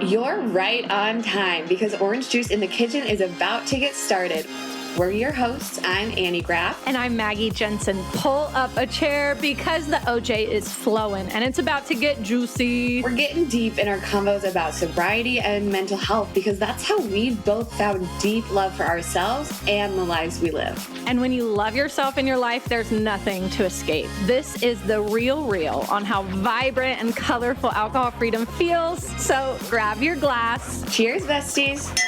You're right on time because Orange Juice in the Kitchen is about to get started. We're your hosts. I'm Annie Graff. And I'm Maggie Jensen. Pull up a chair because the OJ is flowing and it's about to get juicy. We're getting deep in our convos about sobriety and mental health because that's how we've both found deep love for ourselves and the lives we live. And when you love yourself in your life, there's nothing to escape. This is the real on how vibrant and colorful alcohol freedom feels. So grab your glass. Cheers, besties.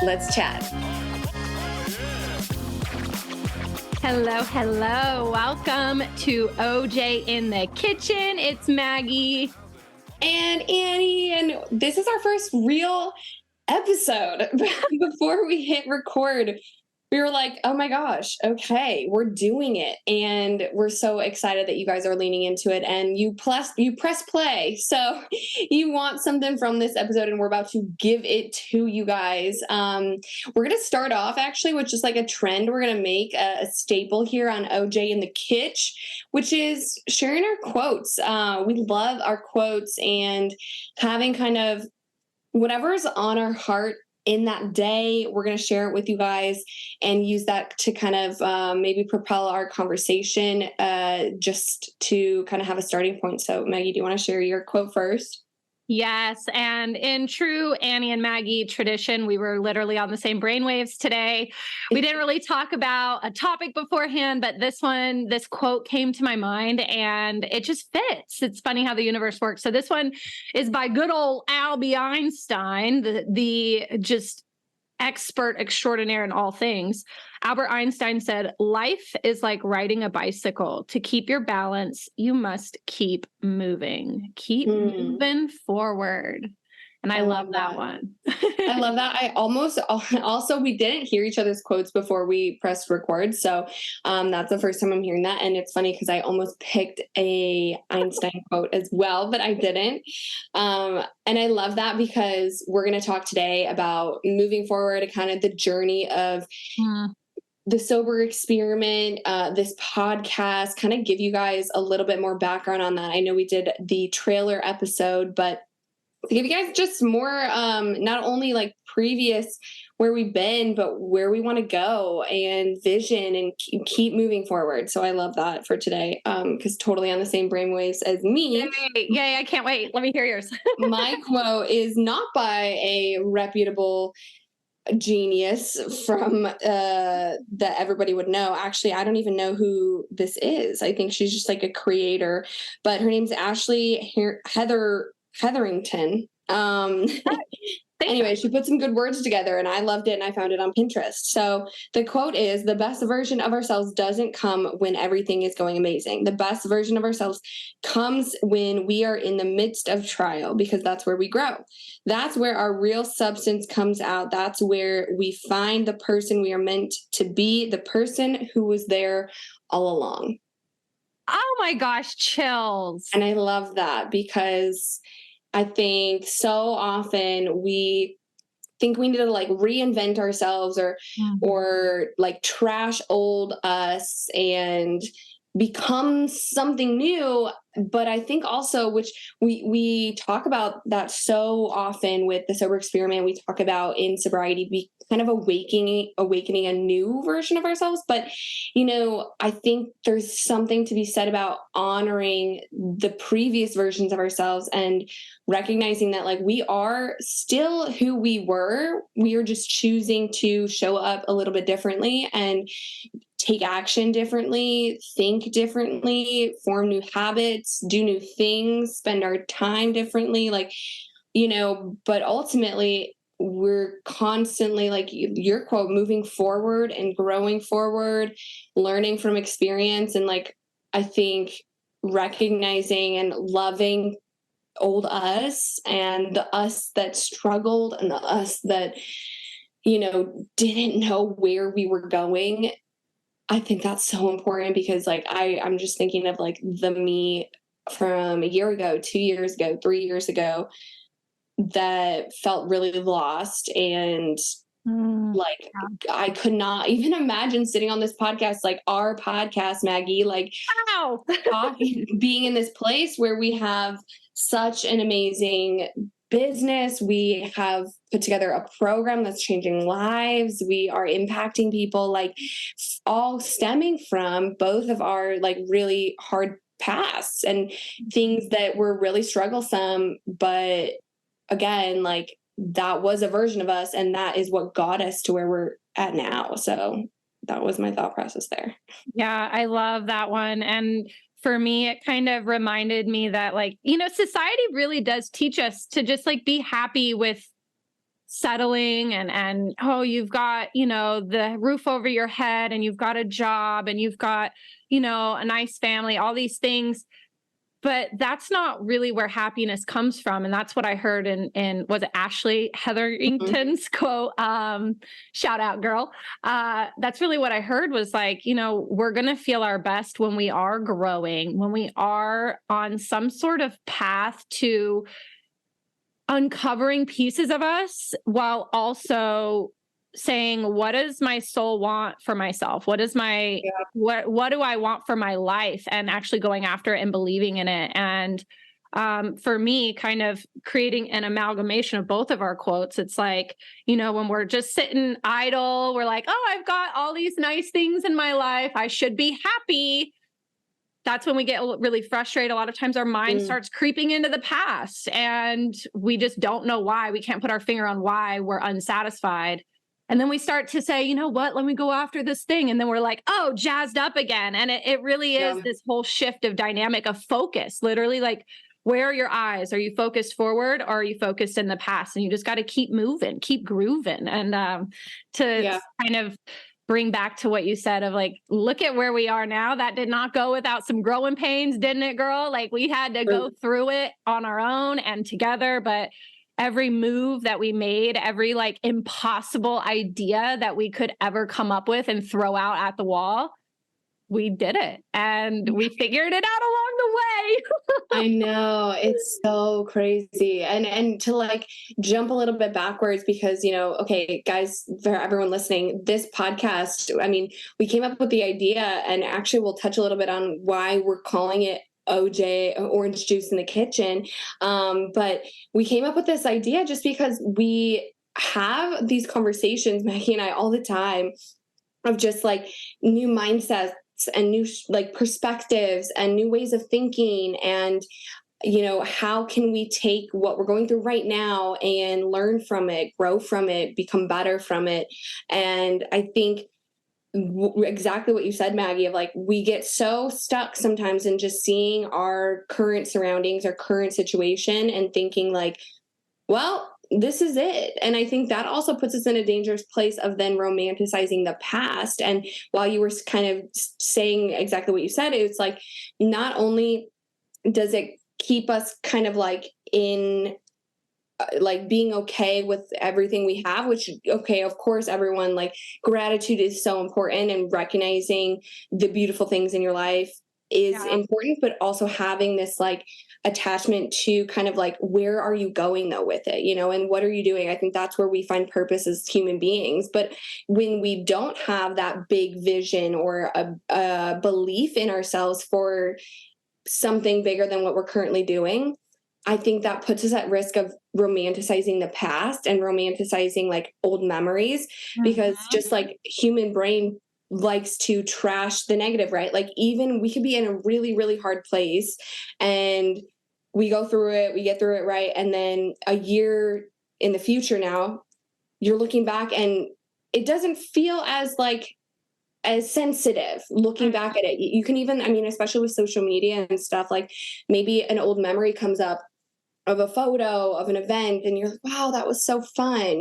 Let's chat. Hello. Welcome to OJ in the Kitchen. It's Maggie. And Annie, and this is our first real episode. Before we hit record, we were like, oh my gosh, okay, we're doing it. And we're so excited that you guys are leaning into it and you press play. So you want something from this episode and we're about to give it to you guys. We're going to start off actually with just like a trend. We're going to make a staple here on OJ in the Kitch, which is sharing our quotes. We love our quotes and having kind of whatever's on our heart in that day. We're going to share it with you guys and use that to kind of maybe propel our conversation just to kind of have a starting point. So Maggie, do you want to share your quote first? Yes. And in true Annie and Maggie tradition, we were literally on the same brainwaves today. We didn't really talk about a topic beforehand, but this quote came to my mind and it just fits. It's funny how the universe works. So this one is by good old Albie Einstein, the just expert extraordinaire in all things. Albert Einstein said, "Life is like riding a bicycle. To keep your balance, you must keep moving. Keep moving forward." And I love that one. I love that. I also, we didn't hear each other's quotes before we pressed record. So that's the first time I'm hearing that. And it's funny because I almost picked a Einstein quote as well, but I didn't. And I love that because we're going to talk today about moving forward and kind of the journey of the sober experiment, this podcast, kind of give you guys a little bit more background on that. I know we did the trailer episode, but to give you guys just more, not only like previous where we've been, but where we want to go and vision and keep moving forward. So I love that for today because totally on the same brainwaves as me. Yay, I can't wait. Let me hear yours. My quote is not by a reputable genius from that everybody would know. Actually, I don't even know who this is. I think she's just like a creator, but her name's Ashley Hetherington. Anyway, she put some good words together and I loved it and I found it on Pinterest. So the quote is, "The best version of ourselves doesn't come when everything is going amazing. The best version of ourselves comes when we are in the midst of trial because that's where we grow. That's where our real substance comes out. That's where we find the person we are meant to be, the person who was there all along." Oh my gosh, chills. And I love that because I think so often we think we need to like reinvent ourselves or like trash old us and become something new. But I think also, which we talk about that so often with the sober experiment, we talk about in sobriety, be kind of awakening a new version of ourselves. But, you know, I think there's something to be said about honoring the previous versions of ourselves and recognizing that like we are still who we were. We are just choosing to show up a little bit differently and take action differently, think differently, form new habits, do new things, spend our time differently, like, you know, but ultimately we're constantly, like your quote, moving forward and growing forward, learning from experience. And like, I think recognizing and loving old us and the us that struggled and the us that, you know, didn't know where we were going. I think that's so important because like I'm just thinking of like the me from a year ago, 2 years ago, 3 years ago that felt really lost and like I could not even imagine sitting on this podcast, like our podcast, Maggie, like being in this place where we have such an amazing business. We have put together a program that's changing lives. We are impacting people, like all stemming from both of our like really hard pasts and things that were really strugglesome. But again, like that was a version of us, and that is what got us to where we're at now. So that was my thought process there. Yeah, I love that one. And for me, it kind of reminded me that, like, society really does teach us to just like be happy with settling and oh, you've got, the roof over your head and you've got a job and you've got, a nice family, all these things. But that's not really where happiness comes from. And that's what I heard in was it Ashley Hetherington's quote? Shout out, girl. That's really what I heard was like, we're going to feel our best when we are growing, when we are on some sort of path to uncovering pieces of us while also saying, what does my soul want for myself? What is my, what do I want for my life? And actually going after it and believing in it. And for me, kind of creating an amalgamation of both of our quotes, it's like, when we're just sitting idle, we're like, oh, I've got all these nice things in my life, I should be happy. That's when we get really frustrated. A lot of times our mind starts creeping into the past and we just don't know why. We can't put our finger on why we're unsatisfied. And then we start to say, you know what, let me go after this thing. And then we're like, oh, jazzed up again. And it really is this whole shift of dynamic of focus, literally like, where are your eyes? Are you focused forward or are you focused in the past? And you just got to keep moving, keep grooving. And to kind of bring back to what you said of like, look at where we are now. That did not go without some growing pains, didn't it, girl? Like we had to go through it on our own and together, but every move that we made, every like impossible idea that we could ever come up with and throw out at the wall, we did it and we figured it out along the way. I know, it's so crazy. And to like jump a little bit backwards because, okay, guys, for everyone listening, this podcast, I mean, we came up with the idea and actually we'll touch a little bit on why we're calling it OJ, orange juice in the kitchen. But we came up with this idea just because we have these conversations, Maggie and I, all the time of just like new mindsets and new like perspectives and new ways of thinking. And, how can we take what we're going through right now and learn from it, grow from it, become better from it. And I think exactly what you said, Maggie, of like, we get so stuck sometimes in just seeing our current surroundings, our current situation and thinking like, well, this is it. And I think that also puts us in a dangerous place of then romanticizing the past. And while you were kind of saying exactly what you said, it's like, not only does it keep us kind of like in like being okay with everything we have, which, okay, of course, everyone, like gratitude is so important and recognizing the beautiful things in your life is important, but also having this like attachment to kind of like, where are you going though with it, and what are you doing? I think that's where we find purpose as human beings. But when we don't have that big vision or a belief in ourselves for something bigger than what we're currently doing, I think that puts us at risk of romanticizing the past and romanticizing like old memories, because just like human brain likes to trash the negative, right? Like even we could be in a really, really hard place and we go through it, we get through it, right? And then a year in the future now, you're looking back and it doesn't feel as like as sensitive looking back at it. You can even, I mean, especially with social media and stuff, like maybe an old memory comes up of a photo of an event and you're like, wow, that was so fun,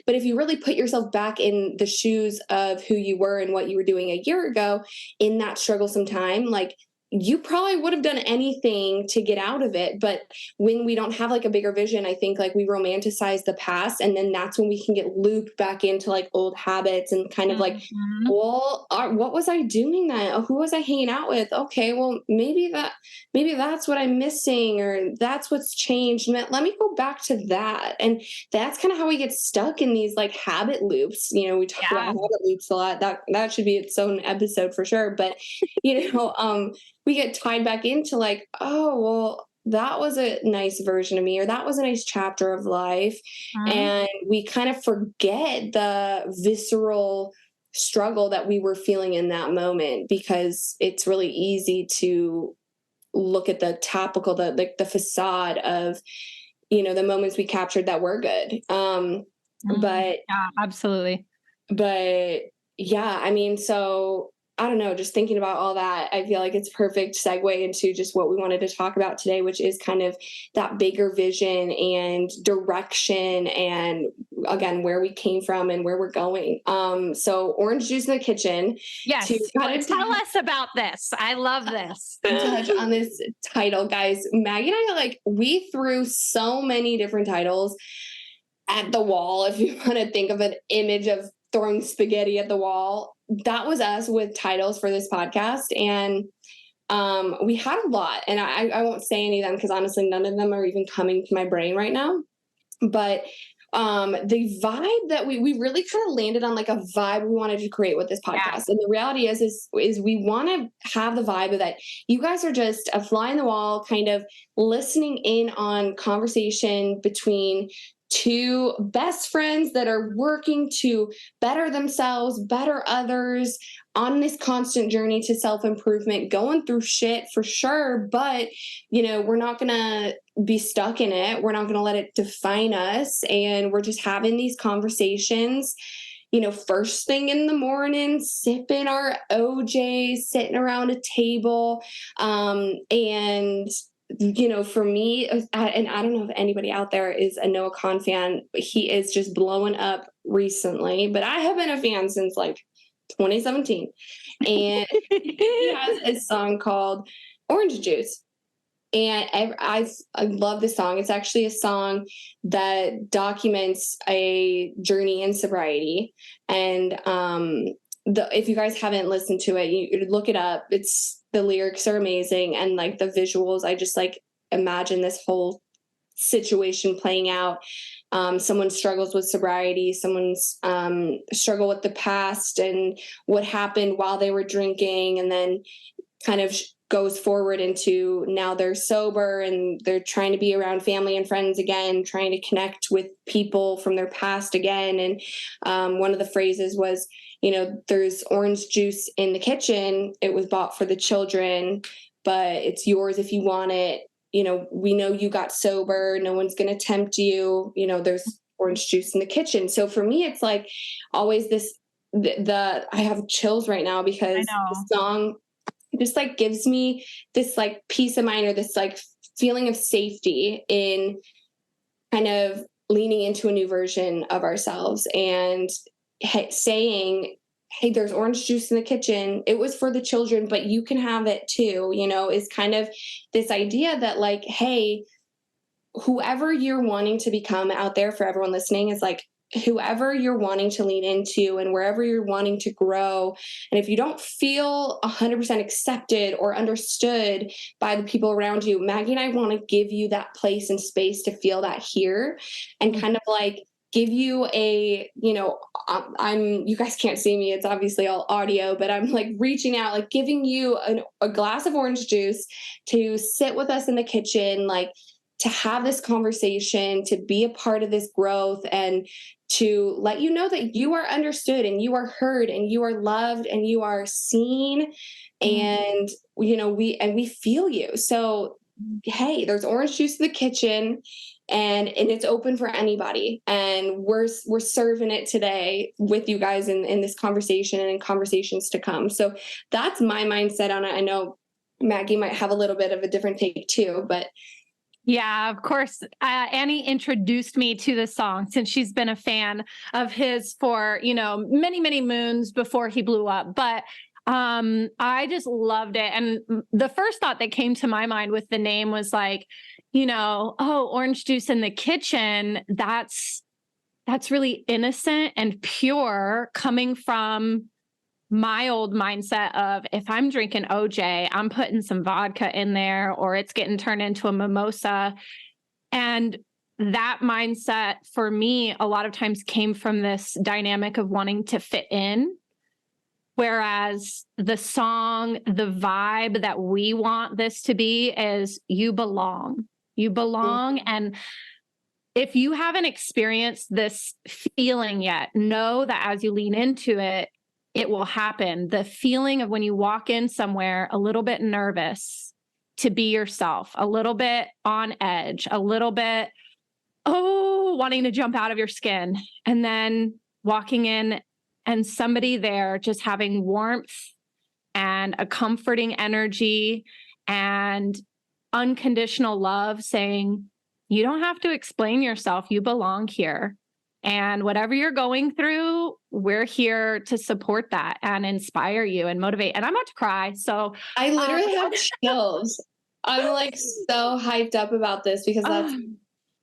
but if you really put yourself back in the shoes of who you were and what you were doing a year ago in that strugglesome time, like you probably would have done anything to get out of it. But when we don't have like a bigger vision, I think like we romanticize the past, and then that's when we can get looped back into like old habits and kind of like, well, what was I doing then? Who was I hanging out with? Okay, well, maybe that's what I'm missing, or that's what's changed. Let me go back to that. And that's kind of how we get stuck in these like habit loops. We talk about habit loops a lot. That should be its own episode for sure. But we get tied back into like, oh, well, that was a nice version of me, or that was a nice chapter of life. And we kind of forget the visceral struggle that we were feeling in that moment, because it's really easy to look at the topical, the facade of, the moments we captured that were good. But Yeah, absolutely. but yeah, I mean, so I don't know, just thinking about all that, I feel like it's perfect segue into just what we wanted to talk about today, which is kind of that bigger vision and direction, and again, where we came from and where we're going. So orange juice in the kitchen. Yes. To kind of Tell us about this. I love this. touch on this title, guys. Maggie and I, like, we threw so many different titles at the wall. If you want to think of an image of throwing spaghetti at the wall, that was us with titles for this podcast. And we had a lot, and I won't say any of them because honestly, none of them are even coming to my brain right now. But the vibe that we really kind of landed on, like a vibe we wanted to create with this podcast. Yeah. And the reality is we want to have the vibe of that you guys are just a fly in the wall, kind of listening in on conversation between two best friends that are working to better themselves, better others, on this constant journey to self-improvement, going through shit for sure. But, we're not going to be stuck in it. We're not going to let it define us. And we're just having these conversations, first thing in the morning, sipping our OJ, sitting around a table. And for me, and I don't know if anybody out there is a Noah Kahn fan, he is just blowing up recently, but I have been a fan since like 2017. And he has a song called Orange Juice. And I love this song. It's actually a song that documents a journey in sobriety. And if you guys haven't listened to it, you look it up. The lyrics are amazing, and like the visuals, I just like imagine this whole situation playing out. Someone struggles with sobriety, someone's struggle with the past and what happened while they were drinking, and then kind of goes forward into now they're sober and they're trying to be around family and friends again, trying to connect with people from their past again. And one of the phrases was, there's orange juice in the kitchen. It was bought for the children, but it's yours if you want it. We know you got sober. No one's going to tempt you. There's orange juice in the kitchen. So for me, it's like always I have chills right now because the song just like gives me this like peace of mind, or this like feeling of safety in kind of leaning into a new version of ourselves and saying, hey, there's orange juice in the kitchen. It was for the children, but you can have it too, is kind of this idea that like, hey, whoever you're wanting to become out there, for everyone listening, is like, whoever you're wanting to lean into and wherever you're wanting to grow. And if you don't feel 100% accepted or understood by the people around you, Maggie and I want to give you that place and space to feel that here, and kind of like give you you guys can't see me, it's obviously all audio, but I'm like reaching out, like giving you a glass of orange juice to sit with us in the kitchen, like to have this conversation, to be a part of this growth, and to let you know that you are understood and you are heard and you are loved and you are seen. And, we feel you. So, hey, there's orange juice in the kitchen, and it's open for anybody. And we're serving it today with you guys in this conversation and in conversations to come. So that's my mindset on it. I know Maggie might have a little bit of a different take too, but yeah, of course. Annie introduced me to the song since she's been a fan of his for, many, many moons before he blew up. But I just loved it. And the first thought that came to my mind with the name was like, orange juice in the kitchen. That's really innocent and pure, coming from my old mindset of, if I'm drinking OJ, I'm putting some vodka in there, or it's getting turned into a mimosa. And that mindset for me, a lot of times came from this dynamic of wanting to fit in. Whereas the song, the vibe that we want this to be is you belong. You belong. Mm-hmm. And if you haven't experienced this feeling yet, know that as you lean into it, it will happen. The feeling of when you walk in somewhere a little bit nervous to be yourself, a little bit on edge, a little bit, wanting to jump out of your skin, and then walking in and somebody there just having warmth and a comforting energy and unconditional love saying, you don't have to explain yourself. You belong here. And whatever you're going through, we're here to support that and inspire you and motivate. And I'm about to cry. So I literally have chills. I'm like so hyped up about this because that's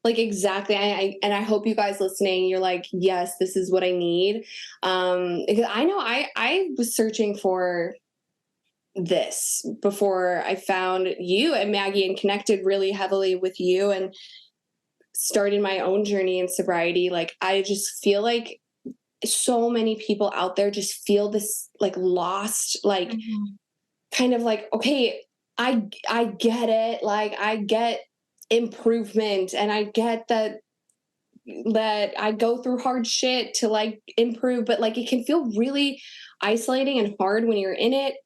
like exactly. I hope you guys listening, you're like, yes, this is what I need. Because I know I was searching for this before I found you and Maggie and connected really heavily with you and started my own journey in sobriety. Like, I just feel like so many people out there just feel this like lost, like kind of like, okay, I get it. Like, I get improvement and I get that I go through hard shit to like improve, but like it can feel really isolating and hard when you're in it,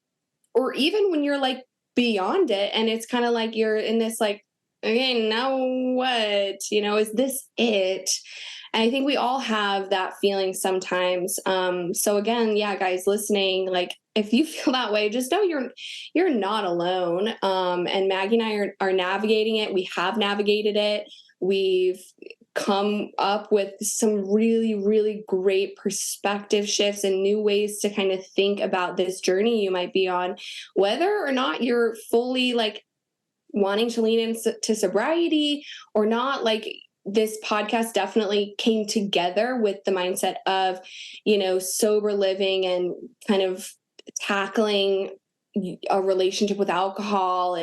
or even when you're like beyond it and it's kind of like you're in this like, okay, now what, is this it? And I think we all have that feeling sometimes. So again, yeah, guys listening, like if you feel that way, just know you're not alone. And Maggie and I are navigating it. We have navigated it. We've come up with some really, really great perspective shifts and new ways to kind of think about this journey you might be on, whether or not you're fully like wanting to lean into sobriety or not. Like, this podcast definitely came together with the mindset of, sober living and kind of tackling a relationship with alcohol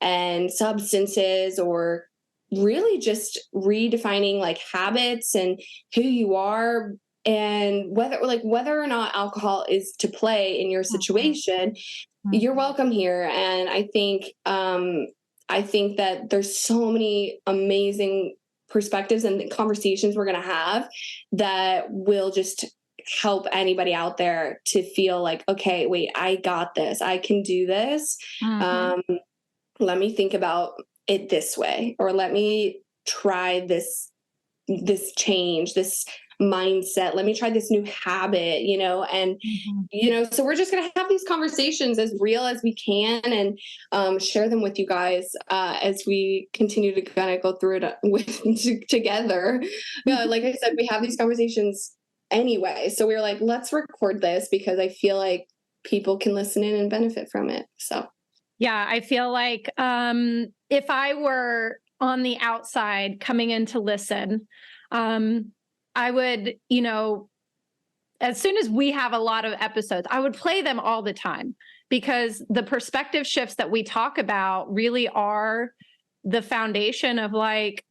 and substances, or really just redefining like habits and who you are, and whether or not alcohol is to play in your situation, you're welcome here. And I think that there's so many amazing perspectives and conversations we're going to have that will just help anybody out there to feel like, okay, wait, I got this. I can do this. Let me think about it this way, or let me try this change, this mindset. Let me try this new habit, and, so we're just going to have these conversations as real as we can and share them with you guys as we continue to kind of go through it together. Like I said, we have these conversations anyway. So we were like, let's record this because I feel like people can listen in and benefit from it. So. Yeah, I feel like if I were on the outside coming in to listen, I would, as soon as we have a lot of episodes, I would play them all the time, because the perspective shifts that we talk about really are the foundation of like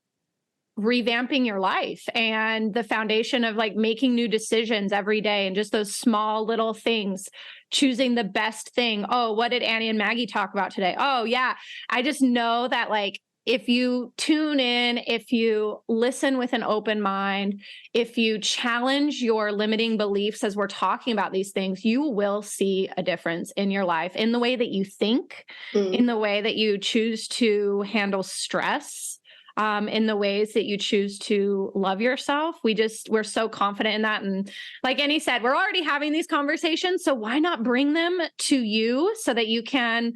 revamping your life and the foundation of like making new decisions every day, and just those small little things, choosing the best thing. Oh, what did Annie and Maggie talk about today? Oh yeah. I just know that like, if you tune in, if you listen with an open mind, if you challenge your limiting beliefs as we're talking about these things, you will see a difference in your life, in the way that you think, in the way that you choose to handle stress, in the ways that you choose to love yourself. We're so confident in that. And like Annie said, we're already having these conversations. So why not bring them to you so that you can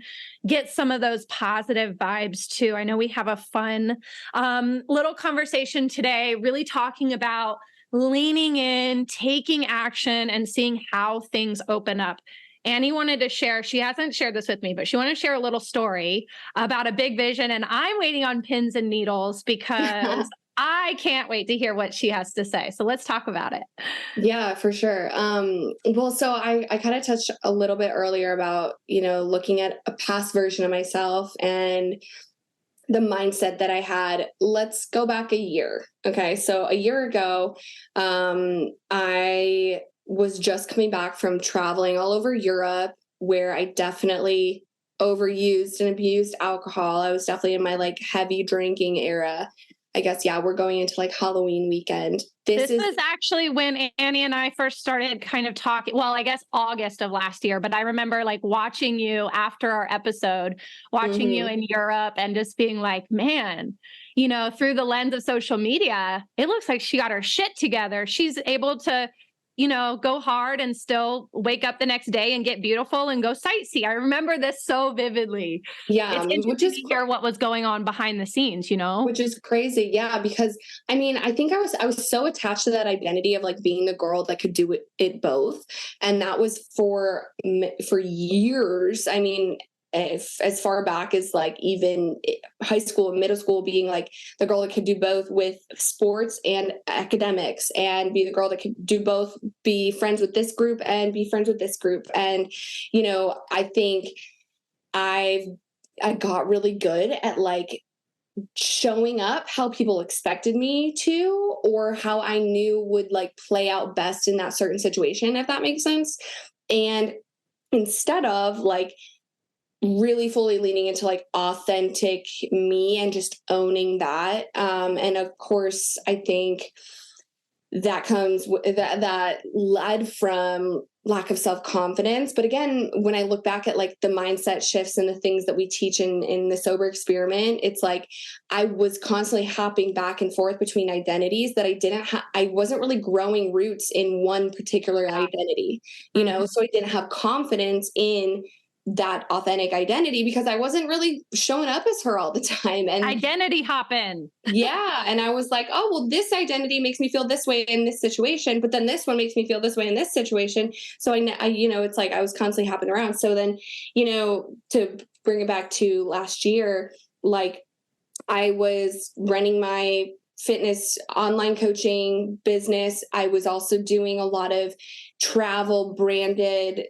get some of those positive vibes too? I know we have a fun little conversation today, really talking about leaning in, taking action, and seeing how things open up. Annie wanted to share, she hasn't shared this with me, but she wanted to share a little story about a big vision. And I'm waiting on pins and needles because I can't wait to hear what she has to say. So let's talk about it. Yeah, for sure. Well, so I kind of touched a little bit earlier about, looking at a past version of myself and the mindset that I had. Let's go back a year. Okay. So a year ago, I was just coming back from traveling all over Europe, where I definitely overused and abused alcohol. I was definitely in my like heavy drinking era. I guess, yeah, we're going into like Halloween weekend. This was actually when Annie and I first started kind of talking. Well, I guess August of last year, but I remember like watching you after our episode, watching you in Europe and just being like, man, you know, through the lens of social media, it looks like she got her shit together. She's able to, you know, go hard and still wake up the next day and get beautiful and go sightsee. I remember this so vividly. Yeah, It's interesting to hear what was going on behind the scenes, you know? which is crazy. Yeah, because I mean, I think I was so attached to that identity of like being the girl that could do it both, and that was for years. I mean, if, as far back as like even high school and middle school, being like the girl that could do both with sports and academics, and be the girl that could do both, be friends with this group and be friends with this group. And you know, I think I got really good at like showing up how people expected me to, or how I knew would like play out best in that certain situation, if that makes sense. And instead of like really fully leaning into like authentic me and just owning that, and of course I think that comes that led from lack of self-confidence. But again, when I look back at like the mindset shifts and the things that we teach in the sober experiment, it's like I was constantly hopping back and forth between identities that I wasn't really growing roots in one particular identity, you know. So I didn't have confidence in that authentic identity because I wasn't really showing up as her all the time. And identity hopping. yeah. And I was like, oh, well, this identity makes me feel this way in this situation, but then this one makes me feel this way in this situation. So I you know, it's like I was constantly hopping around. So then, you know, to bring it back to last year, like I was running my fitness online coaching business. I was also doing a lot of travel branded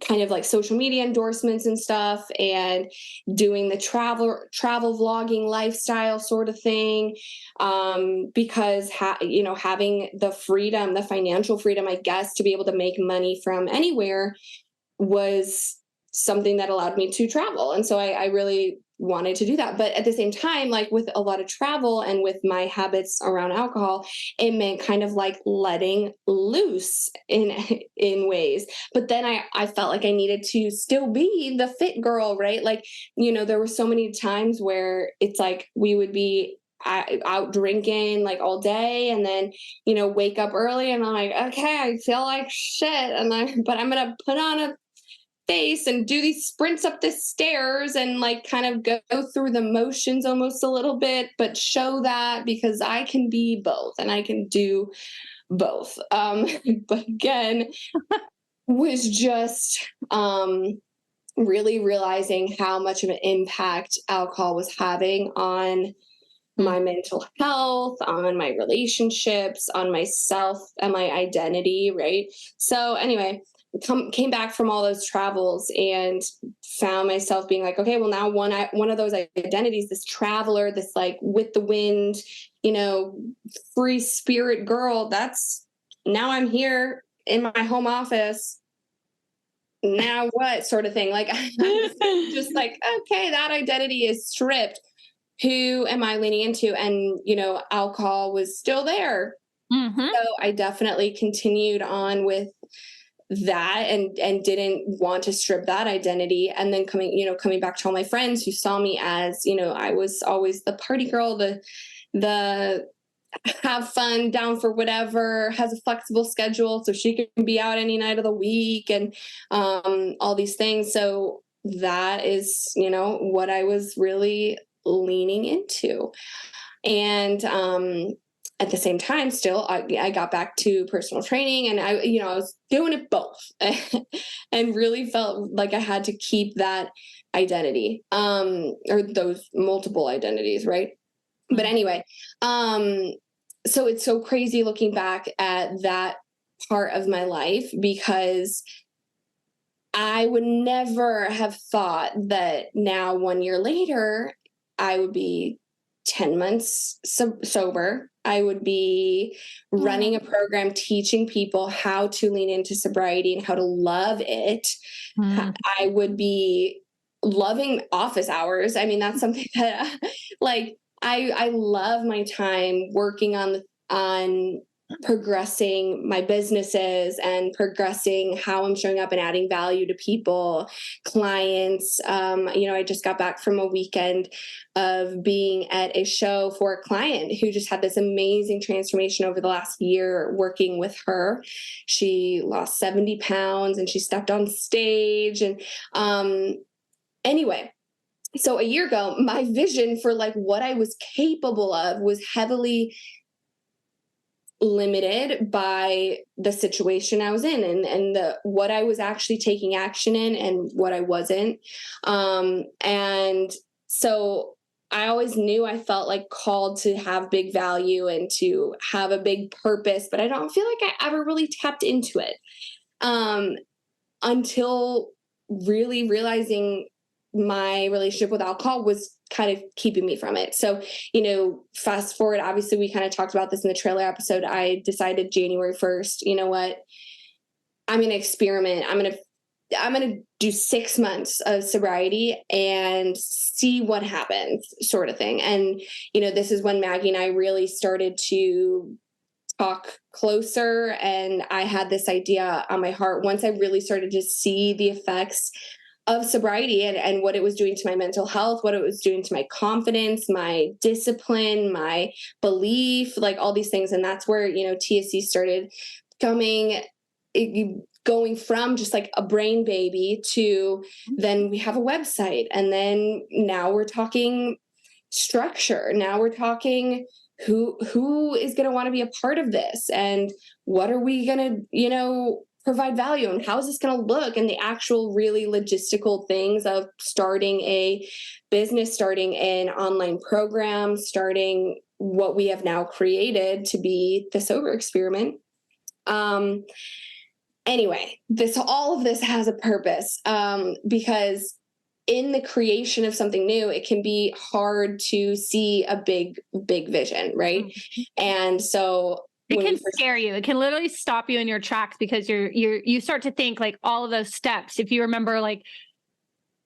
kind of like social media endorsements and stuff, and doing the travel vlogging lifestyle sort of thing, because you know, having the freedom, the financial freedom, I guess, to be able to make money from anywhere was something that allowed me to travel. And so I really wanted to do that. But at the same time, like with a lot of travel and with my habits around alcohol, it meant kind of like letting loose in ways. But then I felt like I needed to still be the fit girl, right? Like, you know, there were so many times where it's like we would be out drinking like all day, and then, you know, wake up early and I'm like, okay, I feel like shit, and but I'm gonna put on a face and do these sprints up the stairs and like kind of go through the motions almost a little bit, but show that because I can be both and I can do both. But again, was just really realizing how much of an impact alcohol was having on my mental health, on my relationships, on myself and my identity, right? So anyway, came back from all those travels and found myself being like, okay, well, now one of those identities, this traveler, this like with the wind, you know, free spirit girl, that's now I'm here in my home office. Now what sort of thing? Like just like, okay, that identity is stripped. Who am I leaning into? And, you know, alcohol was still there. So I definitely continued on with that and didn't want to strip that identity. And then coming back to all my friends who saw me as, you know, I was always the party girl, the have fun, down for whatever, has a flexible schedule so she can be out any night of the week, and all these things. So that is, you know, what I was really leaning into. And at the same time, still, I got back to personal training, and I was doing it both and really felt like I had to keep that identity, or those multiple identities, right? But anyway, so it's so crazy looking back at that part of my life, because I would never have thought that now 1 year later, I would be 10 months sober. I would be running a program teaching people how to lean into sobriety and how to love it. Mm. I would be loving office hours. I mean, that's something that like I love my time working on progressing my businesses and progressing how I'm showing up and adding value to people, clients. I just got back from a weekend of being at a show for a client who just had this amazing transformation over the last year working with her. She lost 70 pounds and she stepped on stage. And anyway, so a year ago, my vision for like what I was capable of was heavily limited by the situation I was in and the what I was actually taking action in and what I wasn't. And so I always knew I felt like called to have big value and to have a big purpose, but I don't feel like I ever really tapped into it until really realizing my relationship with alcohol was kind of keeping me from it. So, fast forward, obviously we kind of talked about this in the trailer episode. I decided January 1st, you know what? I'm going to experiment. I'm going to do 6 months of sobriety and see what happens, sort of thing. And, this is when Maggie and I really started to talk closer. And I had this idea on my heart once I really started to see the effects of sobriety and what it was doing to my mental health, what it was doing to my confidence, my discipline, my belief, like all these things. And that's where, TSC started going from just like a brain baby to then we have a website. And then now we're talking structure. Now we're talking who is going to want to be a part of this and what are we going to, provide value and how is this going to look and the actual really logistical things of starting a business, starting an online program, starting what we have now created to be the sober experiment. Anyway, all of this has a purpose because in the creation of something new, it can be hard to see a big vision, right? Mm-hmm. And so it can scare you. It can literally stop you in your tracks because you start to think like all of those steps. If you remember, like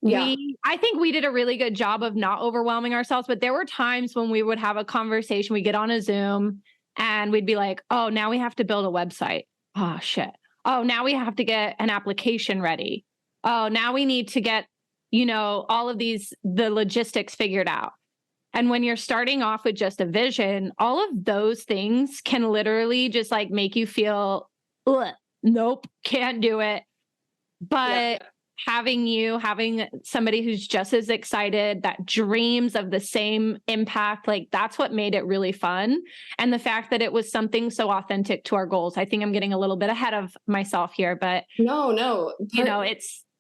I think we did a really good job of not overwhelming ourselves, but there were times when we would have a conversation, we get on a Zoom and we'd be like, oh, now we have to build a website. Oh shit. Oh, now we have to get an application ready. Oh, now we need to get, all of the logistics figured out. And when you're starting off with just a vision, all of those things can literally just like make you feel, nope, can't do it. But having somebody who's just as excited, that dreams of the same impact, like that's what made it really fun. And the fact that it was something so authentic to our goals. I think I'm getting a little bit ahead of myself here, but no,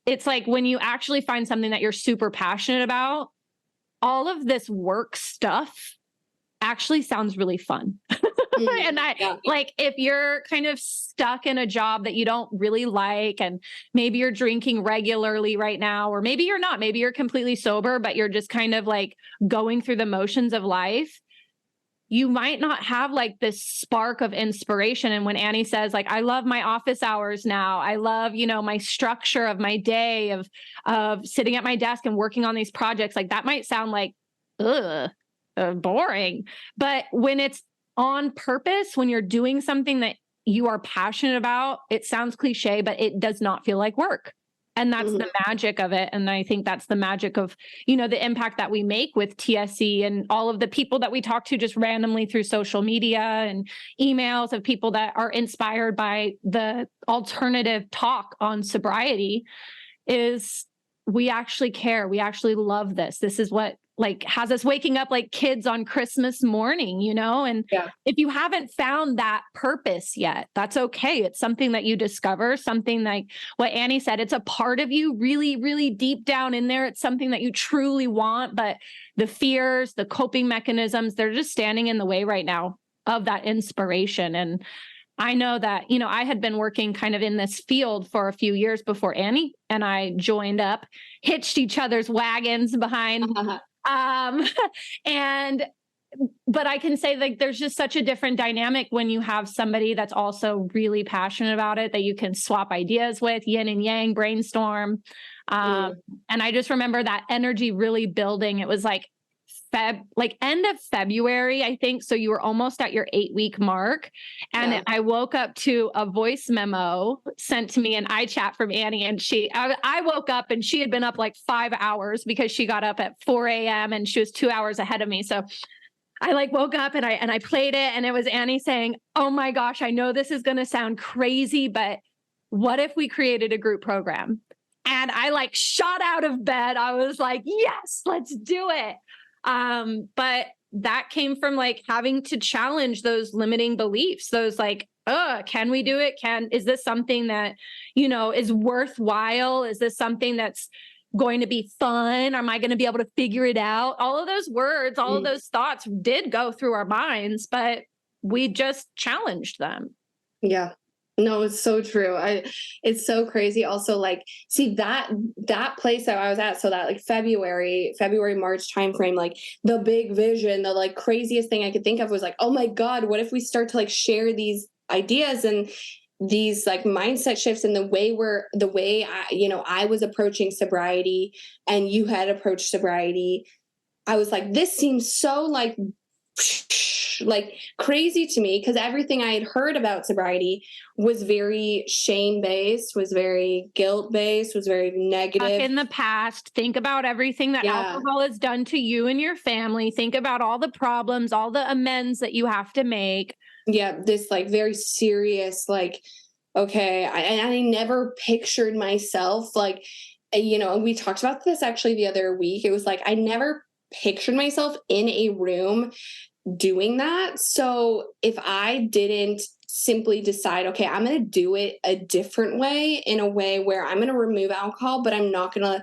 it's like when you actually find something that you're super passionate about, all of this work stuff actually sounds really fun. And like, if you're kind of stuck in a job that you don't really like, and maybe you're drinking regularly right now, or maybe you're not, maybe you're completely sober, but you're just kind of like going through the motions of life, you might not have like this spark of inspiration. And when Annie says like, I love my office hours now, I love, my structure of my day of sitting at my desk and working on these projects, like that might sound like, boring. But when it's on purpose, when you're doing something that you are passionate about, it sounds cliche, but it does not feel like work. And that's the magic of it. And I think that's the magic of, the impact that we make with TSC and all of the people that we talk to just randomly through social media and emails of people that are inspired by the alternative talk on sobriety is we actually care. We actually love this. This is what like has us waking up like kids on Christmas morning, and if you haven't found that purpose yet, that's okay. It's something that you discover, something like what Annie said, it's a part of you really, really deep down in there. It's something that you truly want, but the fears, the coping mechanisms, they're just standing in the way right now of that inspiration. And I know that, I had been working kind of in this field for a few years before Annie and I joined up, hitched each other's wagons behind. And but I can say like there's just such a different dynamic when you have somebody that's also really passionate about it that you can swap ideas with, yin and yang, brainstorm. Mm. And I just remember that energy really building. It was like end of February, I think. So you were almost at your 8-week mark. And Yeah. I woke up to a voice memo sent to me in iChat from Annie. And I woke up and she had been up like 5 hours because she got up at 4 a.m. and she was 2 hours ahead of me. So I like woke up and I played it, and it was Annie saying, "Oh my gosh, I know this is going to sound crazy, but what if we created a group program?" And I like shot out of bed. I was like, "Yes, let's do it." But that came from like having to challenge those limiting beliefs, those like, can we do it? Is this something that, is worthwhile? Is this something that's going to be fun? Am I going to be able to figure it out? All of those words, all of those thoughts did go through our minds, but we just challenged them. Yeah. No, it's so true. It's so crazy. Also, like, see that place that I was at, so that like February, March timeframe, like the big vision, the like craziest thing I could think of was like, oh my God, what if we start to like share these ideas and these like mindset shifts and the way I was approaching sobriety and you had approached sobriety. I was like, this seems so like crazy to me, because everything I had heard about sobriety was very shame based, was very guilt based, was very negative. In the past, think about everything that alcohol has done to you and your family. Think about all the problems, all the amends that you have to make. Yeah, this like very serious, like, okay, I never pictured myself like, and we talked about this actually the other week. It was like I never pictured myself in a room doing that. So if I didn't simply decide, okay, I'm going to do it a different way, in a way where I'm going to remove alcohol, but I'm not going to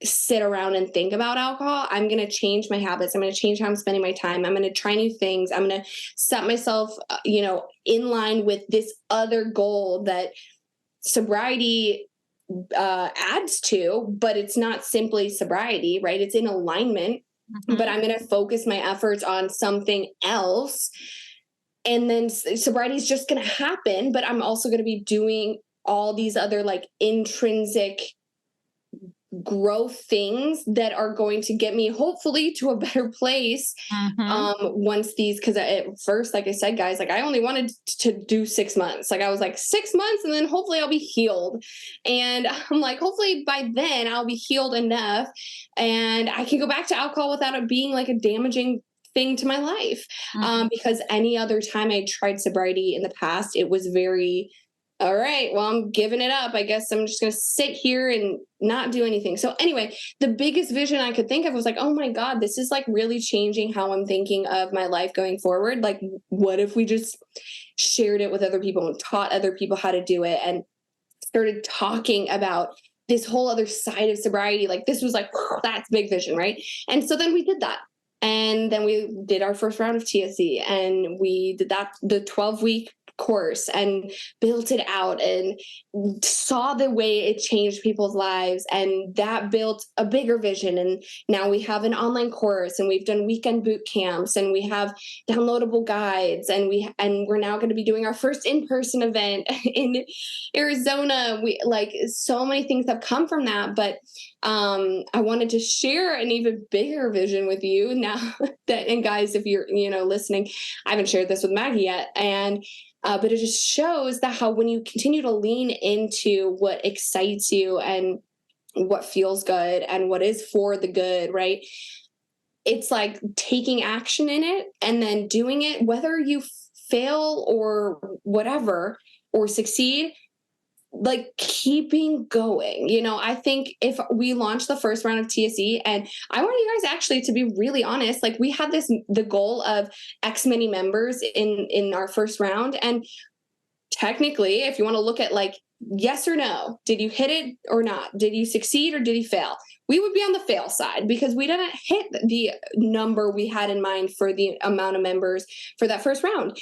sit around and think about alcohol. I'm going to change my habits. I'm going to change how I'm spending my time. I'm going to try new things. I'm going to set myself, in line with this other goal that sobriety adds to, but it's not simply sobriety, right? It's in alignment. Mm-hmm. But I'm going to focus my efforts on something else. And then sobriety is just going to happen, but I'm also going to be doing all these other like intrinsic growth things that are going to get me hopefully to a better place. Once these, because at first, like I said, guys, like I only wanted to do 6 months. Like I was like 6 months and then hopefully I'll be healed. And I'm like, hopefully by then I'll be healed enough and I can go back to alcohol without it being like a damaging thing to my life. Because any other time I tried sobriety in the past, it was very, all right, well, I'm giving it up. I guess I'm just going to sit here and not do anything. So anyway, the biggest vision I could think of was like, oh my God, this is like really changing how I'm thinking of my life going forward. Like, what if we just shared it with other people and taught other people how to do it and started talking about this whole other side of sobriety? Like this was like, that's big vision, right? And so then we did that. And then we did our first round of TSC and we did that, the 12-week course, and built it out and saw the way it changed people's lives, and that built a bigger vision. And now we have an online course and we've done weekend boot camps and we have downloadable guides, and we're now going to be doing our first in-person event in Arizona. We like, so many things have come from that, but I wanted to share an even bigger vision with you now that, and guys, if you're, listening, I haven't shared this with Maggie yet. And but it just shows that how when you continue to lean into what excites you and what feels good and what is for the good, right? It's like taking action in it and then doing it, whether you fail or whatever, or succeed, like keeping going. I think if we launched the first round of TSE, and I want you guys actually to be really honest, like we had the goal of X many members in our first round. And technically, if you want to look at like, yes or no, did you hit it or not? Did you succeed or did you fail? We would be on the fail side because we didn't hit the number we had in mind for the amount of members for that first round.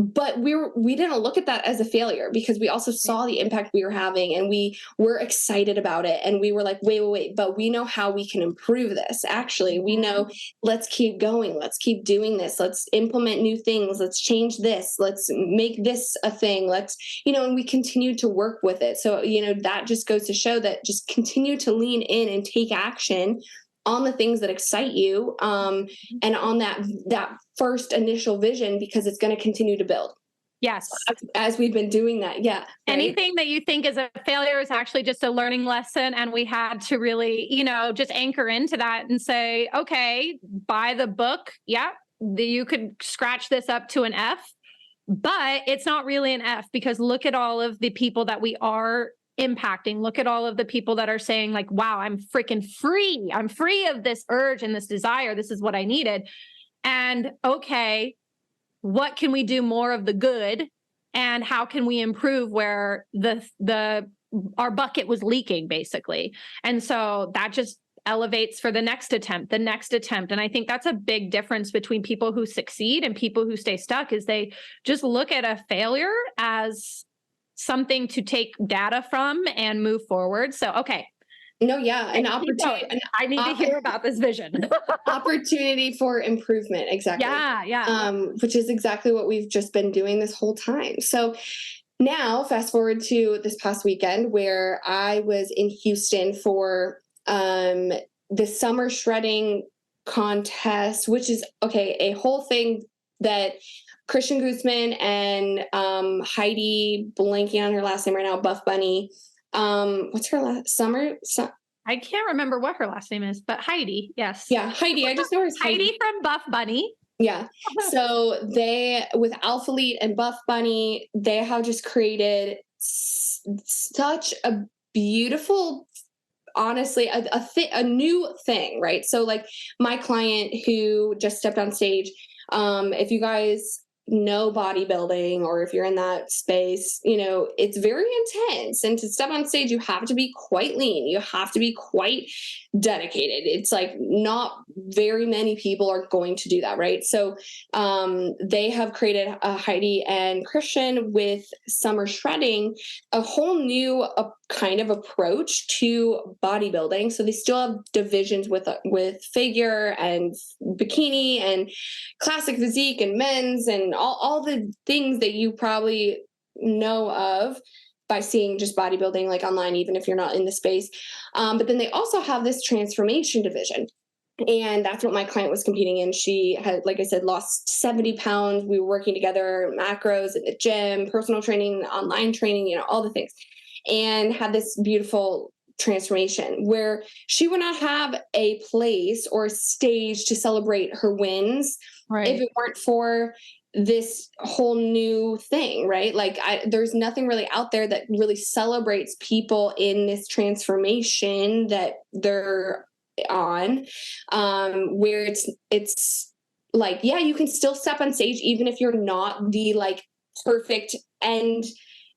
but we didn't look at that as a failure because we also saw the impact we were having, and we were excited about it. And we were like, wait, but we know how we can improve this. Actually, we know, let's keep going. Let's keep doing this. Let's implement new things. Let's change this. Let's make this a thing. Let's, and we continue to work with it. So, that just goes to show that just continue to lean in and take action on the things that excite you, and on that first initial vision, because it's going to continue to build. Yes. As we've been doing that. Yeah. Right? Anything that you think is a failure is actually just a learning lesson. And we had to really, just anchor into that and say, okay, by the book. Yeah. You could scratch this up to an F, but it's not really an F, because look at all of the people that we are impacting. Look at all of the people that are saying like, wow, I'm freaking free. I'm free of this urge and this desire. This is what I needed. And okay, what can we do more of the good? And how can we improve where our bucket was leaking, basically? And so that just elevates for the next attempt. And I think that's a big difference between people who succeed and people who stay stuck, is they just look at a failure as something to take data from and move forward. So, okay. No, yeah. An opportunity. I need to hear about this vision. Opportunity for improvement. Exactly. Yeah. Which is exactly what we've just been doing this whole time. So now fast forward to this past weekend where I was in Houston for the summer shredding contest, which is a whole thing that Christian Guzman and Heidi, blanking on her last name right now, Buff Bunny. What's her last I can't remember what her last name is, but Heidi. Yes. Yeah. Heidi. I just know her as Heidi from Buff Bunny. Yeah. So they, with Alpha Elite and Buff Bunny, they have just created such a beautiful, honestly, a new thing, right? So like my client who just stepped on stage, if you guys know bodybuilding, or if you're in that space, it's very intense. And to step on stage, you have to be quite lean. You have to be quite dedicated. It's like not very many people are going to do that, right? So they have created Heidi and Christian with summer shredding, a whole new kind of approach to bodybuilding. So they still have divisions with figure and bikini and classic physique and men's and all the things that you probably know of by seeing just bodybuilding like online, even if you're not in the space. But then they also have this transformation division. And that's what my client was competing in. She had, like I said, lost 70 pounds. We were working together, macros at the gym, personal training, online training, all the things, and had this beautiful transformation where she would not have a place or a stage to celebrate her wins, right, if it weren't for this whole new thing, right? Like there's nothing really out there that really celebrates people in this transformation that they're on, where it's like, yeah, you can still step on stage even if you're not the like perfect end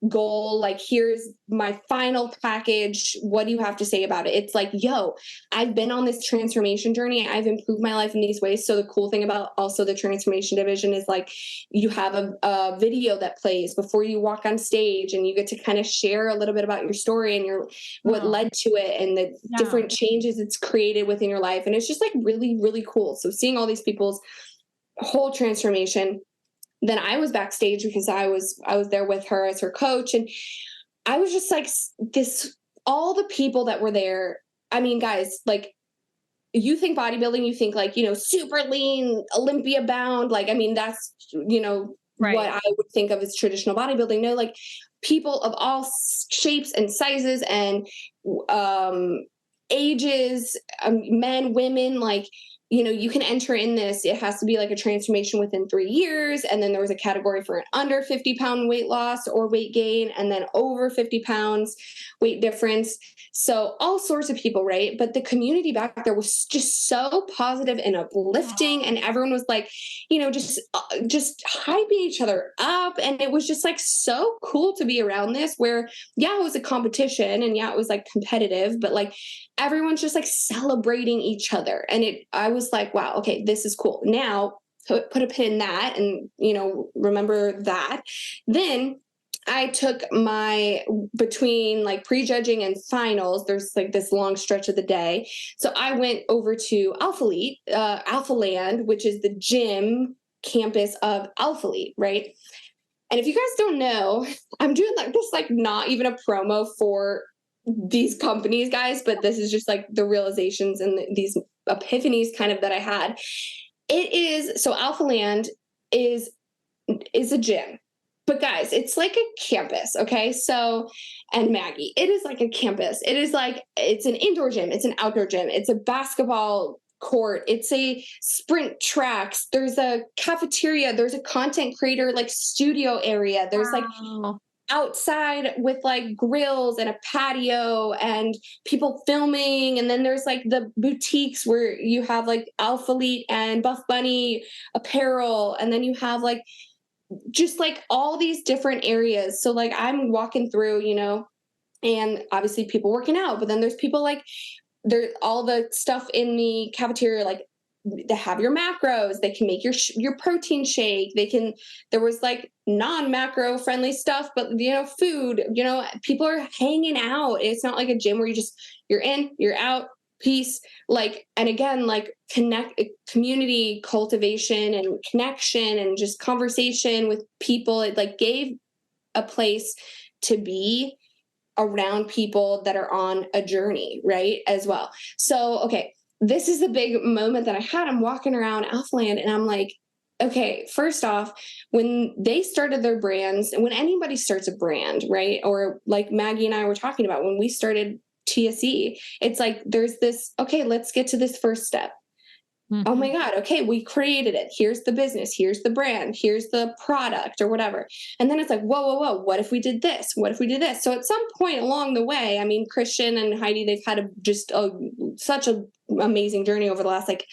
goal, like here's my final package, what do you have to say about it? It's like, yo, I've been on this transformation journey, I've improved my life in these ways. So the cool thing about also the transformation division is like you have a video that plays before you walk on stage, and you get to kind of share a little bit about your story and what led to it and the different changes it's created within your life. And it's just like really, really cool. So seeing all these people's whole transformation. Then I was backstage because I was there with her as her coach. And I was just like all the people that were there. I mean, guys, like you think bodybuilding, you think like, super lean, Olympia bound. Like, I mean, that's, right, what I would think of as traditional bodybuilding. No, like people of all shapes and sizes and ages, men, women, like, you can enter in this. It has to be like a transformation within 3 years. And then there was a category for an under 50 pound weight loss or weight gain, and then over 50 pounds weight difference. So all sorts of people, right? But the community back there was just so positive and uplifting. And everyone was like, just hyping each other up. And it was just like so cool to be around this where, yeah, it was a competition and yeah, it was like competitive, but like everyone's just like celebrating each other. And I was like, wow, okay, this is cool. Now put a pin in that and, remember that. Then I took between like prejudging and finals, there's like this long stretch of the day. So I went over to Alpha Land, which is the gym campus of Alpha Elite, right? And if you guys don't know, I'm doing like this, like not even a promo for these companies, guys, but this is just like the realizations and these epiphanies kind of that I had. So Alpha Land is a gym. But guys, it's like a campus, okay? So, and Maggie, it is like a campus. It is like, it's an indoor gym, it's an outdoor gym, it's a basketball court, it's a sprint tracks, there's a cafeteria, there's a content creator like studio area, there's like outside with like grills and a patio and people filming, and then there's like the boutiques where you have like Alpha Elite and Buff Bunny apparel, and then you have like just like all these different areas. So like I'm walking through, and obviously people working out, but then there's people like there's all the stuff in the cafeteria, like they have your macros, they can make your protein shake, there was like non-macro friendly stuff, but food, people are hanging out. It's not like a gym where you're in, you're out, peace. Like, and again, like community cultivation and connection and just conversation with people. It like gave a place to be around people that are on a journey, right? As well. So, okay, this is the big moment that I had. I'm walking around Alphaland and I'm like, okay, first off, when they started their brands, and when anybody starts a brand, right? Or like Maggie and I were talking about when we started TSE, it's like there's this, okay, let's get to this first step. Mm-hmm. Oh my God, okay, we created it. Here's the business, here's the brand, here's the product or whatever. And then it's like, whoa, what if we did this? What if we did this? So at some point along the way, I mean, Christian and Heidi, they've had such an amazing journey over the last like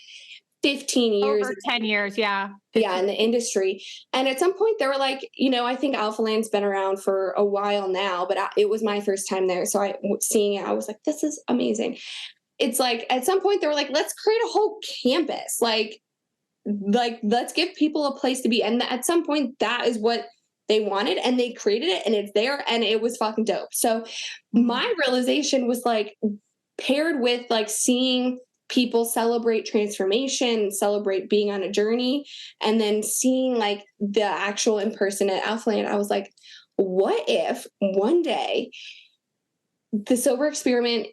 15 years. Over 10 years, yeah. 15. Yeah, in the industry. And at some point they were like, I think Alpha Land's been around for a while now, but it was my first time there. So seeing it, I was like, this is amazing. It's like, at some point they were like, let's create a whole campus. Like let's give people a place to be. And at some point that is what they wanted, and they created it, and it's there, and it was fucking dope. So my realization was like paired with like seeing people celebrate transformation, celebrate being on a journey, and then seeing like the actual in person at Alpha Land, I was like, what if one day the Sober Experiment